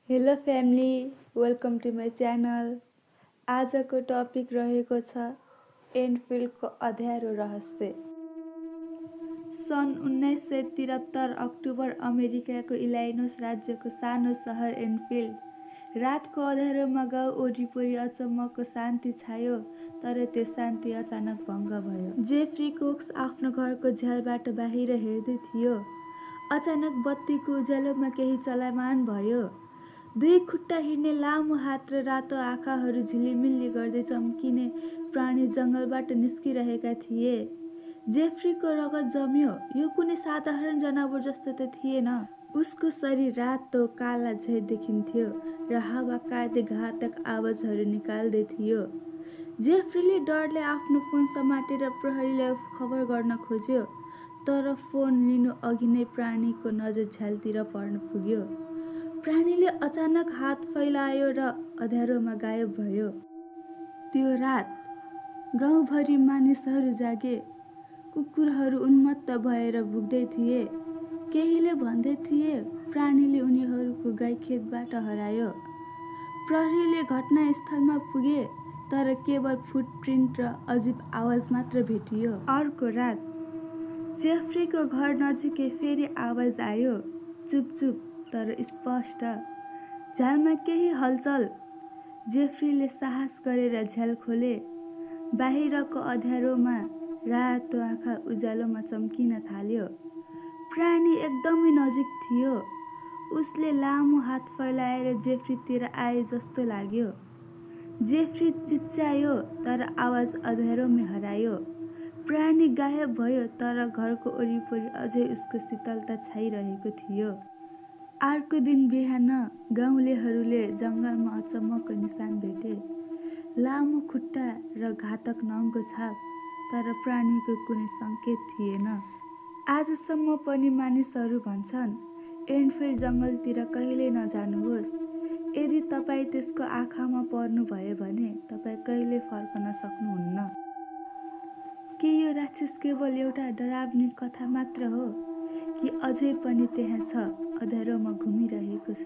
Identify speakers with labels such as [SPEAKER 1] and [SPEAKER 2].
[SPEAKER 1] Hello family, welcome to my channel. आजको topic रहेको छ एन्फिल्डको अँध्यारो रहस्य। सन् 1973 अक्टोबर अमेरिकाको इलाइनोस राज्यको सानो सहर एन्फिल्ड। रातको अँध्यारोमा गाउँ वरिपरि अचम्मको शान्ति छायो, तर त्यो शान्ति अचानक भङ्ग भयो। जेफ्री कोक्स आफ्नो घरको झ्यालबाट बाहिर हेर्दै थियो। अचानक बत्तीको उज्यालोमा केही चलायमान भयो। दुई खुट्टा हिँड्ने लामो हात र रातो आँखाहरू झिलिमिली गर्दै चम्किने प्राणी जङ्गलबाट निस्किरहेका थिए। जेफ्रीको रगत जम्यो। यो कुनै साधारण जनावर जस्तो त थिएन। उसको शरीर रातो काला झैँ देखिन्थ्यो र हावा काट्दै घातक आवाजहरू निकाल्दै थियो। जेफ्रीले डरले आफ्नो फोन समातेर प्रहरीलाई खबर गर्न खोज्यो, तर फोन लिनु अघि नै प्राणीको नजर झ्यालतिर पर्न पुग्यो। प्राणीले अचानक हात फैलायो र अँध्यारोमा गायब भयो। त्यो रात गाउँभरि मानिसहरू जागे। कुकुरहरू उन्मत्त भएर भुक्दै थिए। केहीले भन्दै थिए प्राणीले उनीहरूको गाई खेतबाट हरायो। प्रहरीले घटनास्थलमा पुगे, तर केवल फुटप्रिन्ट र अजीब आवाज मात्र भेटियो। अर्को रात जेफ्रीको घर नजिकै फेरि आवाज आयो, चुपचुप तर स्पष्ट। झ्यालमा केही हलचल। जेफ्रीले साहस गरेर झ्याल खोले। बाहिरको अँध्यारोमा रातो आँखा उज्यालोमा चम्किन थाल्यो। प्राणी एकदमै नजिक थियो। उसले लामो हात फैलाएर जेफ्रीतिर आए जस्तो लाग्यो। जेफ्री चिच्यायो, तर आवाज अँध्यारोमै हरायो। प्राणी गायब भयो, तर घरको वरिपरि अझै उसको शीतलता छाइरहेको थियो। अर्को दिन बिहान गाउँलेहरूले जङ्गलमा अचम्मको निशान भेटे। लामो खुट्टा र घातक नङको छाप, तर प्राणीको कुनै सङ्केत थिएन। आजसम्म पनि मानिसहरू भन्छन्, एन्फिल्ड जङ्गलतिर कहिल्यै नजानुहोस्। यदि तपाईँ त्यसको आँखामा पर्नुभयो भने तपाईँ कहिल्यै फर्कन सक्नुहुन्न। के यो राक्षस केवल एउटा डरावनी कथा मात्र हो, कि अझै पनि त्यहाँ छ, अँध्यारोमा घुमिरहेको छ?